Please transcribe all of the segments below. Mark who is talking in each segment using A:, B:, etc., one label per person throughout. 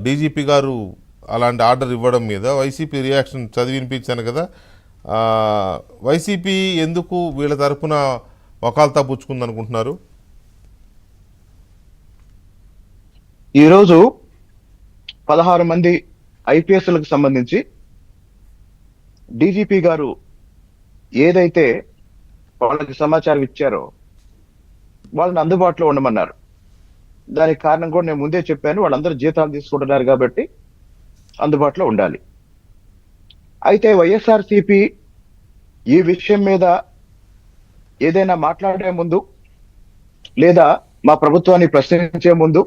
A: DGP గారు అలాంటి order ఇవ్వడం మీద వైసీపీ రియాక్షన్ చదివి వినిపించాను కదా. ఆ, వైసీపీ ఎందుకు వీళ్ళ తరపున వకాల్తా పుచ్చుకుంది అనుకుంటున్నారు?
B: ఈరోజు 16 మంది ఐపీఎస్లకు సంబంధించి డీజీపీ గారు ఏదైతే వాళ్ళకి సమాచారం ఇచ్చారో వాళ్ళని అందుబాటులో ఉండమన్నారు. దానికి కారణం కూడా నేను ముందే చెప్పాను, వాళ్ళందరూ జీతాలు తీసుకుంటున్నారు కాబట్టి అందుబాటులో ఉండాలి. అయితే వైఎస్ఆర్సీపీ ఈ విషయం మీద ఏదైనా మాట్లాడే ముందు, లేదా మా ప్రభుత్వాన్ని ప్రశ్నించే ముందు,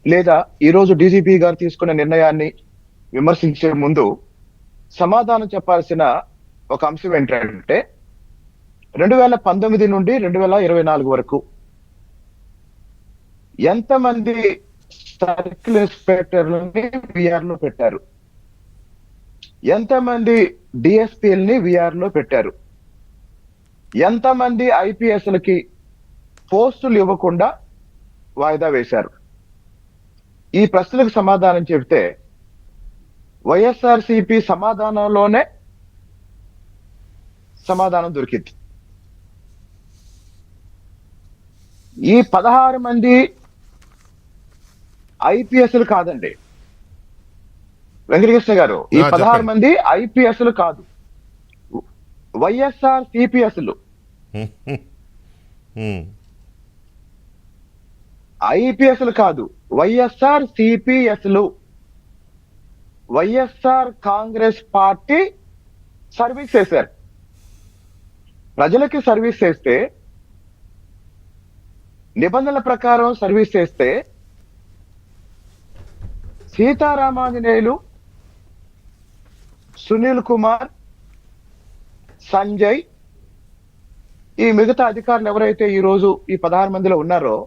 B: లేదా ఈరోజు డీజీపీ గారు తీసుకున్న నిర్ణయాన్ని విమర్శించే ముందు సమాధానం చెప్పాల్సిన ఒక అంశం ఏంటంటే 2019 నుండి 2024 వరకు ఎంతమంది సర్కిల్ ఇన్స్పెక్టర్లని విఆర్ లో పెట్టారు, ఎంతమంది డిఎస్పీలని విఆర్ లో పెట్టారు, ఎంతమంది ఐపీఎస్లకి పోస్టులు ఇవ్వకుండా వాయిదా వేశారు. ఈ ప్రశ్నలకు సమాధానం చెబితే వైఎస్ఆర్సీపీ సమాధానంలోనే సమాధానం దొరికింది. ఈ 16 మంది ఐపీఎస్లు కాదండి వెంకటకృష్ణ గారు, ఈ 16 మంది ఐపీఎస్లు కాదు, వైఎస్ఆర్ సిపిఎస్లు. ఐపీఎస్లు కాదు, వైఎస్ఆర్ సిపిఎస్లు. వైఎస్ఆర్ కాంగ్రెస్ పార్టీ సర్వీస్ చేశారు. ప్రజలకి సర్వీస్ చేస్తే, నిబంధనల ప్రకారం సర్వీస్ చేస్తే సీతారామాంజనేయులు, సునీల్ కుమార్, సంజయ్, ఈ మిగతా అధికారులు ఎవరైతే ఈ రోజు ఈ 16 మందిలో ఉన్నారో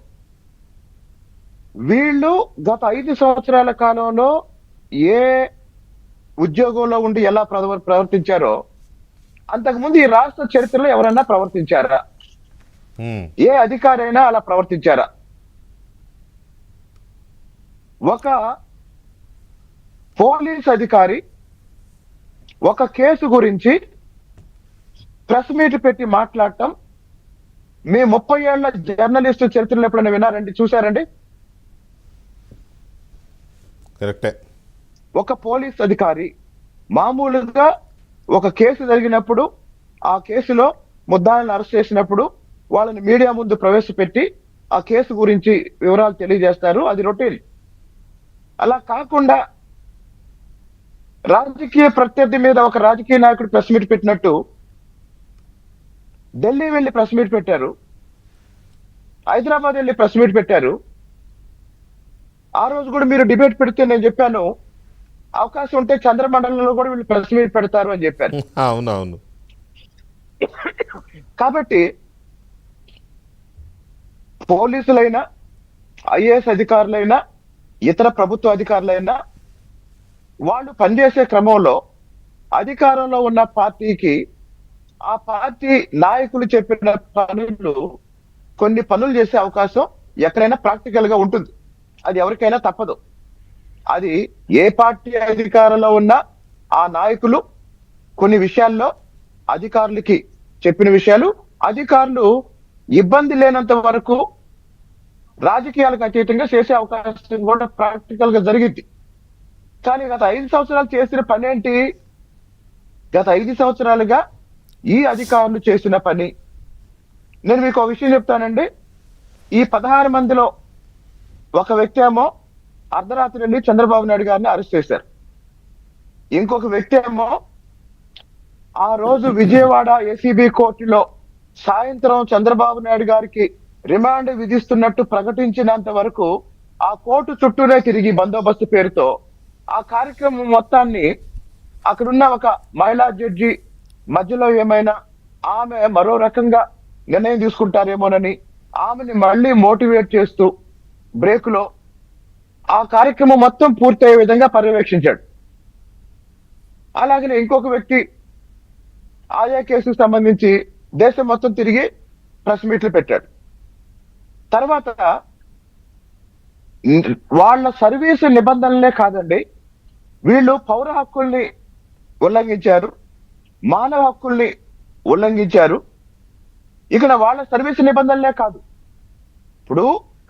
B: వీళ్ళు గత 5 సంవత్సరాల కాలంలో ఏ ఉద్యోగంలో ఉండి ఎలా ప్రవర్తించారో అంతకుముందు ఈ రాష్ట్ర చరిత్రలో ఎవరైనా ప్రవర్తించారా? ఏ అధికారి అయినా అలా ప్రవర్తించారా? ఒక పోలీస్ అధికారి ఒక కేసు గురించి ప్రెస్ మీట్ పెట్టి మాట్లాడటం మీ 30 ఏళ్ల జర్నలిస్టు చరిత్రలో ఎప్పుడైనా విన్నారండి, చూసారండి?
A: కరెక్టే.
B: ఒక పోలీస్ అధికారి మామూలుగా ఒక కేసు జరిగినప్పుడు ఆ కేసులో ముద్దాయిలను అరెస్ట్ చేసినప్పుడు వాళ్ళని మీడియా ముందు ప్రవేశపెట్టి ఆ కేసు గురించి వివరాలు తెలియజేస్తారు, అది రొటీన్. అలా కాకుండా రాజకీయ ప్రత్యర్థి మీద ఒక రాజకీయ నాయకుడు ప్రెస్ మీట్ పెట్టినట్టు ఢిల్లీ వెళ్ళి ప్రెస్ మీట్ పెట్టారు, హైదరాబాద్ వెళ్ళి ప్రెస్ మీట్ పెట్టారు. ఆ రోజు కూడా మీరు డిబేట్ పెడితే నేను చెప్పాను, అవకాశం ఉంటే చంద్రమండలంలో కూడా వీళ్ళు ప్రెస్ మీట్ పెడతారు అని చెప్పారు.
A: అవునవును.
B: కాబట్టి పోలీసులైనా, ఐఏఎస్ అధికారులైనా, ఇతర ప్రభుత్వ అధికారులైనా వాళ్ళు పనిచేసే క్రమంలో అధికారంలో ఉన్న పార్టీకి ఆ పార్టీ నాయకులు చెప్పిన కొన్ని పనులు చేసే అవకాశం ఎక్కడైనా ప్రాక్టికల్ గా ఉంటుంది. అది ఎవరికైనా తప్పదు. అది ఏ పార్టీ అధికారంలో ఉన్నా ఆ నాయకులు కొన్ని విషయాల్లో అధికారులకి చెప్పిన విషయాలు అధికారులు ఇబ్బంది లేనంత వరకు రాజకీయాలకు అతీతంగా చేసే అవకాశం కూడా ప్రాక్టికల్ గా జరిగింది. కానీ గత 5 సంవత్సరాలు చేసిన పని ఏంటి? గత 5 సంవత్సరాలుగా ఈ అధికారులు చేసిన పని, నేను మీకు ఒక విషయం చెప్తానండి. ఈ 16 మందిలో ఒక వ్యక్తి ఏమో అర్ధరాత్రి వెళ్ళి చంద్రబాబు నాయుడు గారిని అరెస్ట్ చేశారు. ఇంకొక వ్యక్తి ఏమో ఆ రోజు విజయవాడ ఏసీబీ కోర్టులో సాయంత్రం చంద్రబాబు నాయుడు గారికి రిమాండ్ విధిస్తున్నట్టు ప్రకటించినంత వరకు ఆ కోర్టు చుట్టూనే తిరిగి బందోబస్తు పేరుతో ఆ కార్యక్రమం మొత్తాన్ని అక్కడున్న ఒక మహిళా జడ్జి మధ్యలో ఏమైనా ఆమె మరో రకంగా నిర్ణయం తీసుకుంటారేమోనని ఆమెని మళ్ళీ మోటివేట్ చేస్తూ బ్రేక్ లో ఆ కార్యక్రమం మొత్తం పూర్తయ్యే విధంగా పర్యవేక్షించాడు. అలాగనే ఇంకొక వ్యక్తి ఆయా కేసుకు సంబంధించి దేశం మొత్తం తిరిగి ప్రెస్ మీట్లు పెట్టాడు. తర్వాత వాళ్ళ సర్వీసు నిబంధనలే కాదండి, వీళ్ళు పౌర హక్కుల్ని ఉల్లంఘించారు, మానవ హక్కుల్ని ఉల్లంఘించారు. ఇక్కడ వాళ్ళ సర్వీసు నిబంధనలే కాదు, ఇప్పుడు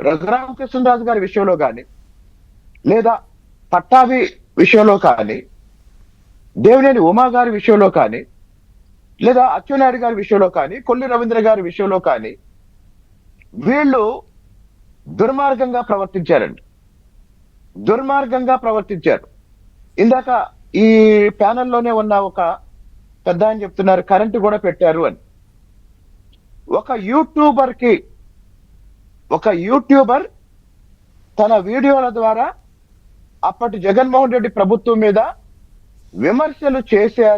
B: రఘురామకృష్ణరాజు గారి విషయంలో కానీ, లేదా పట్టాభి విషయంలో కానీ, దేవినేని ఉమా గారి విషయంలో కానీ, లేదా అచ్చెన్నాయుడు గారి విషయంలో కానీ, కొల్లి రవీంద్ర గారి విషయంలో కానీ వీళ్ళు దుర్మార్గంగా ప్రవర్తించారండి, దుర్మార్గంగా ప్రవర్తించారు. ఇందాక ఈ ప్యానెల్లోనే ఉన్న ఒక పెద్ద ఆయన చెప్తున్నారు కరెంటు కూడా పెట్టారు అని. ఒక యూట్యూబర్ తన వీడియోల ద్వారా అప్పటి జగన్మోహన్ రెడ్డి ప్రభుత్వం మీద విమర్శలు చేశారు